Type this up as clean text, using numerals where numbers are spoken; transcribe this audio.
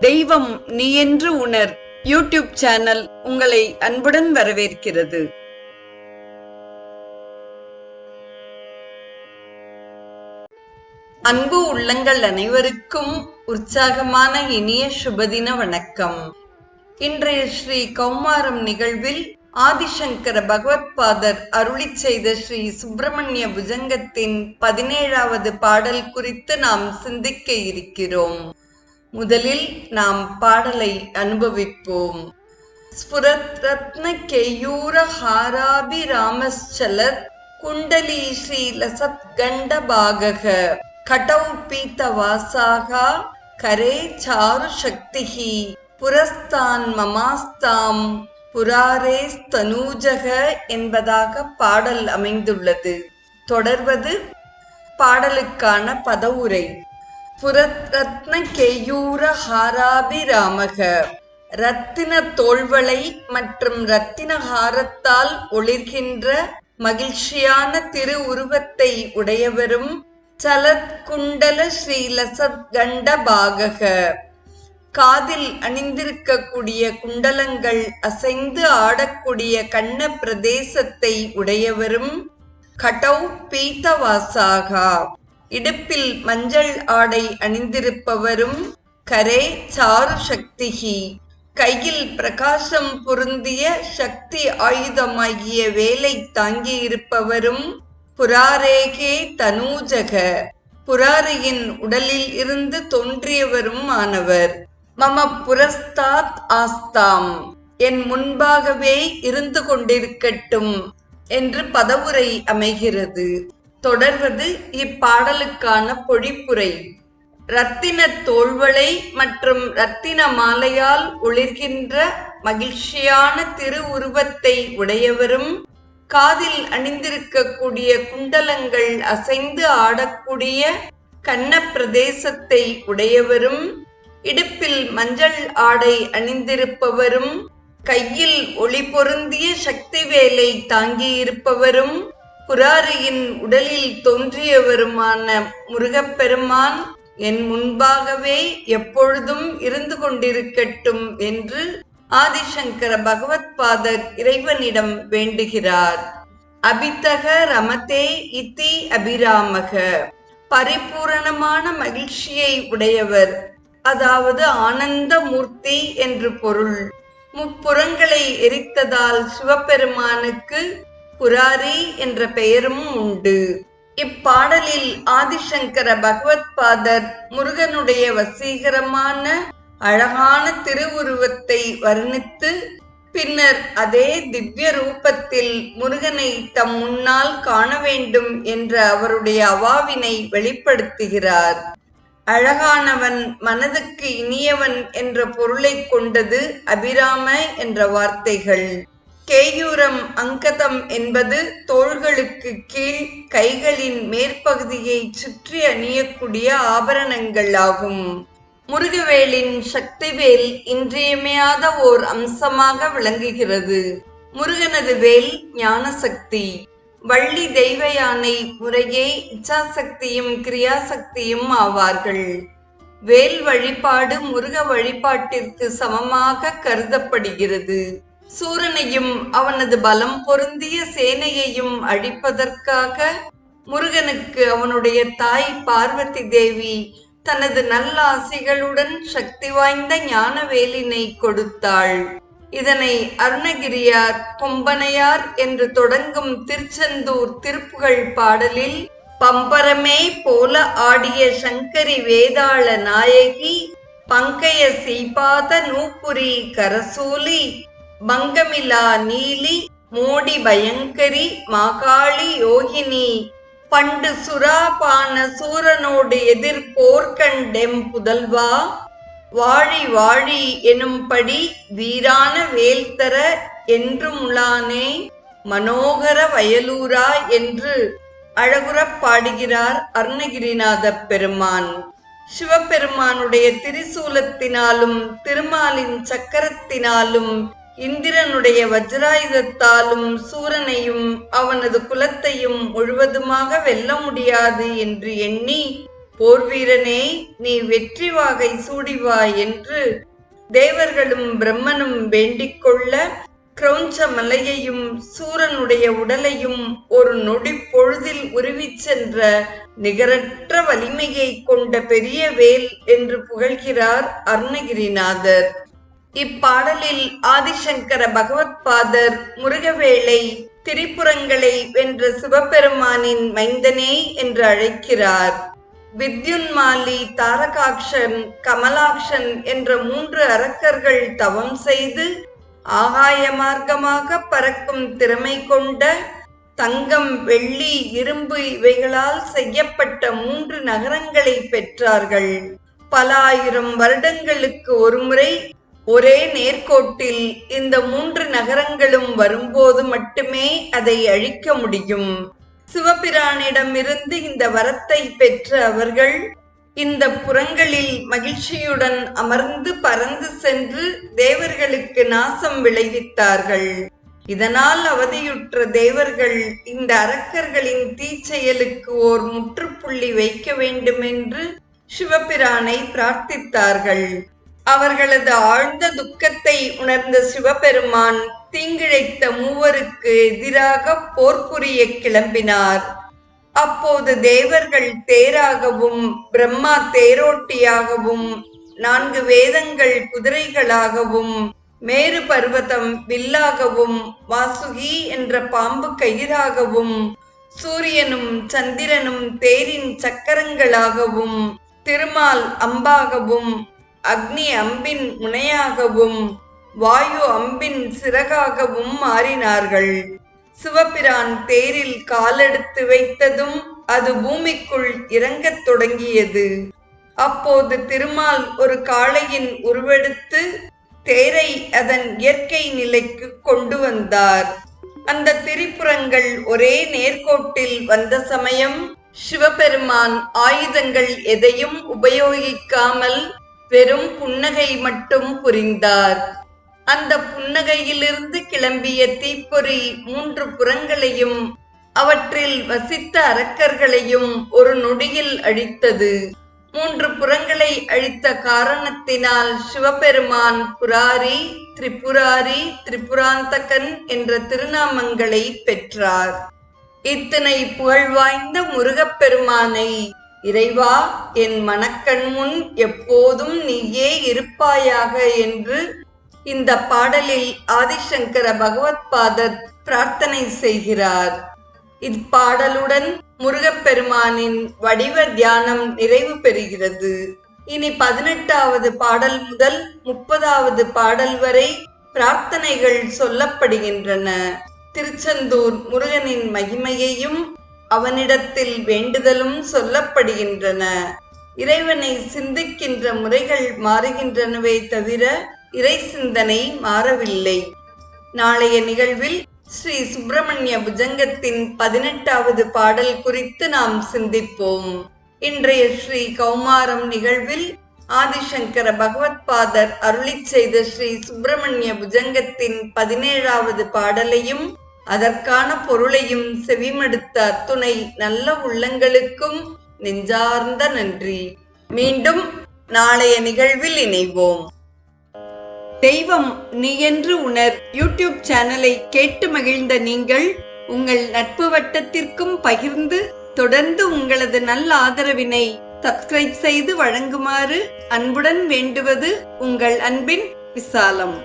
தெய்வம் நீ என்று உணர் யூடியூப் சேனல் உங்களை அன்புடன் வரவேற்கிறது. அன்பு உள்ளங்கள் அனைவருக்கும் உற்சாகமான இனிய சுபதின வணக்கம். இன்றைய ஸ்ரீ கௌமாரம் நிகழ்வில் ஆதிசங்கர பகவத்பாதர் அருளிச் செய்த ஸ்ரீ சுப்பிரமணிய புஜங்கத்தின் 17வது பாடல் குறித்து நாம் சிந்திக்க இருக்கிறோம். முதலில் நாம் பாடலை அனுபவிப்போம். ஸ்புரத் ரத்ன கேயூர ஹாராபிராமச்சலத் குண்டலி ஸ்ரீ லசத் கண்ட பாகக கடௌ பீத வாசாகா கரே சாரு சக்திஹி புரஸ்தான் மமாஸ்தாம் புராரே ஸ்தனூஜக என்பதாக பாடல் அமைந்துள்ளது. தொடர்வது பாடலுக்கான பதவுரை. புரத் ரத்ன கேயூர ஹாராபிராமக ரத்தின தோள்வளை மற்றும் ரத்தின ஹாரத்தால் ஒளிர்கின்ற மகிழ்ச்சியான திரு உருவத்தை உடையவரும் சலத் குண்டல ஸ்ரீலசத் கண்ட பாகக காதில் அணிந்திருக்கக்கூடிய குண்டலங்கள் அசைந்து ஆடக்கூடிய கண்ண பிரதேசத்தை உடையவரும் கடௌ பீதவாசாகா இடுப்பில் மஞ்சள் ஆடை அணிந்திருப்பவரும் கரே சாரு சக்திஹி கையில் பிரகாசம் பொருந்திய சக்தி ஆயுதமாகிய வேலை தாங்கியிருப்பவரும் புராரேகே தனூஜக புராரியின் உடலில் இருந்து தோன்றியவரும் ஆனவர். மம புரஸ்தாத் ஆஸ்தாம் என் முன்பாகவே இருந்து கொண்டிருக்கட்டும் என்று பதவுரை அமைகிறது. தொடர்வது இப்பாடலுக்கான பொழிப்புரை. இரத்தின தோள்வளை மற்றும் இரத்தின மாலையால் ஒளிர்கின்ற மகிழ்ச்சியான திரு உருவத்தை உடையவரும் காதில் அணிந்திருக்கக்கூடிய குண்டலங்கள் அசைந்து ஆடக்கூடிய கண்ண பிரதேசத்தை உடையவரும் இடுப்பில் மஞ்சள் ஆடை அணிந்திருப்பவரும் கையில் ஒளி பொருந்திய சக்தி வேலை தாங்கியிருப்பவரும் புராரியின் உடலில் தோன்றியவருமான முருகப்பெருமான் என் முன்பாகவே எப்பொழுதும் இருந்து கொண்டிருக்கட்டும் என்று ஆதிசங்கர பகவத்பாதர் இறைவனிடம் வேண்டுகிறார். அபிதக ரமதே இதி அபிராமக பரிபூரணமான மகிழ்ச்சியை உடையவர், அதாவது ஆனந்த மூர்த்தி என்று பொருள். முப்புறங்களை எரித்ததால் சிவபெருமானுக்கு புராரி என்ற பெயரும் உண்டு. இப்பாடலில் ஆதிசங்கர பகவத்பாதர் முருகனுடைய வசீகரமான அழகான திருவுருவத்தை வர்ணித்து பின்னர் அதே திவ்ய ரூபத்தில் முருகனை தம் முன்னால் காண வேண்டும் என்ற அவருடைய அவாவினை வெளிப்படுத்துகிறார். அழகானவன், மனதுக்கு இனியவன் என்ற பொருளை கொண்டது அபிராம என்ற வார்த்தைகள். கேயூரம் அங்கதம் என்பது தோள்களுக்கு கீழ் கைகளின் மேற்பகுதியை சுற்றி அணியக்கூடிய ஆபரணங்கள் ஆகும். முருகவேலின் சக்திவேல் இன்றியமையாத ஓர் அம்சமாக விளங்குகிறது. முருகனது வேல் ஞான சக்தி, வள்ளி தெய்வ யானை முறையே இச்சாசக்தியும் கிரியாசக்தியும் ஆவார்கள். வேல் வழிபாடு முருக வழிபாட்டிற்கு சமமாக கருதப்படுகிறது. சூரனையும் அவனது பலம் பொருந்திய சேனையையும் அழிப்பதற்காக முருகனுக்கு அவனுடைய தாய் பார்வதி தேவி தனது நல்லாசிகளுடன் சக்தி வாய்ந்த ஞான வேலினை கொடுத்தாள். இதனை அருணகிரியார் கொம்பனையார் என்று தொடங்கும் திருச்செந்தூர் திருப்புகழ் பாடலில் பம்பரமே போல ஆடிய சங்கரி வேதாள நாயகி பங்கைய சீபாத நூப்புரி கரசூலி பங்கமிலா நீலி மோடி பயங்கரி மாகாளி யோகினி பண்டு சுராபான சூரனோடு எதிர்போர்கண்டெம் புதல்வா வாழி வாழி எனும்படி வீரான வேல்தர என்று முலானே மனோகர வயலூரா என்று அழகுறப் பாடுகிறார் அருணகிரிநாத பெருமான். சிவபெருமானுடைய திரிசூலத்தினாலும் திருமாலின் சக்கரத்தினாலும் இந்திரனுடைய வஜ்ராயுதத்தாலும் சூரனையும் அவனது குலத்தையும் முழுவதுமாக வெல்ல முடியாது என்று எண்ணி போர்வீரனே, நீ வெற்றி வாகை சூடிவா என்று தேவர்களும் பிரம்மனும் வேண்டிக் கொள்ள, கிரௌஞ்ச மலையையும் சூரனுடைய உடலையும் ஒரு நொடி பொழுதில் உருவிச் சென்ற நிகரற்ற வலிமையை கொண்ட பெரிய வேல் என்று புகழ்கிறார் அருணகிரிநாதர். இப்பாடலில் ஆதிசங்கர பகவத்பாதர் முருகவேளை திரிபுரங்களை வென்ற சிவபெருமானின் மைந்தனே என்று அழைக்கிறார். வித்யுன்மாலி, தாரகாக்ஷன், கமலாக்ஷன் என்ற 3 அரக்கர்கள் தவம் செய்து ஆகாய மார்க்கமாக பறக்கும் திறமை கொண்ட தங்கம், வெள்ளி, இரும்பு இவைகளால் செய்யப்பட்ட 3 நகரங்களை பெற்றார்கள். பல ஆயிரம் வருடங்களுக்கு ஒருமுறை ஒரே நேர்கோட்டில் இந்த 3 நகரங்களும் வரும்போது மட்டுமே அதை அழிக்க முடியும். சிவபிரானிடமிருந்து இந்த வரத்தை பெற்ற அவர்கள் இந்த புறங்களில் மகிழ்ச்சியுடன் அமர்ந்து பறந்து சென்று தேவர்களுக்கு நாசம் விளைவித்தார்கள். இதனால் அவதியுற்ற தேவர்கள் இந்த அரக்கர்களின் தீச்செயலுக்கு ஓர் முற்றுப்புள்ளி வைக்க வேண்டுமென்று சிவபிரானை பிரார்த்தித்தார்கள். அவர்களது ஆழ்ந்த துக்கத்தை உணர்ந்த சிவபெருமான் தீங்கிழைத்த 3 எதிராக போர் புரிய கிளம்பினார். அப்போது தேவர்கள் தேராகவும், பிரம்மா தேரோட்டியாகவும், 4 வேதங்கள் குதிரைகளாகவும், மேரு பர்வதம் வில்லாகவும், வாசுகி என்ற பாம்பு கயிறாகவும், சூரியனும் சந்திரனும் தேரின் சக்கரங்களாகவும், திருமால் அம்பாகவும், அக்னி அம்பின் முனையாகவும், வாயு அம்பின் சிறகாகவும் மாறினார்கள். சிவபிரான் தேரில் காலெடுத்து வைத்ததும் அது பூமிக்குள் இறங்கத் தொடங்கியது. அப்போது திருமால் ஒரு காளையின் உருவெடுத்து தேரை அதன் இயற்கை நிலைக்கு கொண்டு வந்தார். அந்த திரிபுரங்கள் ஒரே நேர்கோட்டில் வந்த சமயம் சிவபெருமான் ஆயுதங்கள் எதையும் உபயோகிக்காமல் வெறும் புன்னகை மட்டும் புரிந்தார். அந்த புன்னகையிலிருந்து கிளம்பிய தீப்பொறி 3 புறங்களையும் அவற்றில் வசித்த அரக்கர்களையும் ஒரு நொடியில் அழித்தது. 3 புறங்களை அழித்த காரணத்தினால் சிவபெருமான் புராரி, திரிபுராரி, திரிபுராந்தகன் என்ற திருநாமங்களை பெற்றார். இத்தனை புகழ்வாய்ந்த முருகப்பெருமானை, இறைவா, என் மனக்கண் முன் எப்போதும் நீயே இருப்பாயாக என்று இந்த பாடலில் ஆதிசங்கர பகவத்பாதர் பிரார்த்தனை செய்கிறார். இப்பாடலுடன் முருகப்பெருமானின் வடிவ தியானம் நிறைவு பெறுகிறது. இனி 18வது பாடல் முதல் 30வது பாடல் வரை பிரார்த்தனைகள் சொல்லப்படுகின்றன. திருச்செந்தூர் முருகனின் மகிமையையும் அவனிடத்தில் வேண்டுதலும் சொல்லப்படுகின்றன. இறைவனை சிந்திக்கின்ற முறைகள் மாறுகின்றனவே தவிர இறை சிந்தனை மாறவில்லை. நாளைய நிகழ்வில் ஸ்ரீ சுப்பிரமணிய புஜங்கத்தின் 18வது பாடல் குறித்து நாம் சிந்திப்போம். இன்றைய ஸ்ரீ கௌமாரம் நிகழ்வில் ஆதிசங்கர பகவத்பாதர் அருளிச் செய்த ஸ்ரீ சுப்பிரமணிய புஜங்கத்தின் 17வது பாடலையும் அதற்கான பொருளையும் செவிமடுத்த அத்துணை நல்ல உள்ளங்களுக்கும் நெஞ்சார்ந்த நன்றி. மீண்டும் நாளைய நிகழ்வில் இணைவோம். தெய்வம் நீ என்று உணர் யூடியூப் சேனலை கேட்டு மகிழ்ந்த நீங்கள் உங்கள் நட்பு வட்டத்திற்கும் பகிர்ந்து தொடர்ந்து உங்களது நல்ல ஆதரவினை சப்ஸ்கிரைப் செய்து வழங்குமாறு அன்புடன் வேண்டுவது உங்கள் அன்பின் விசாலம்.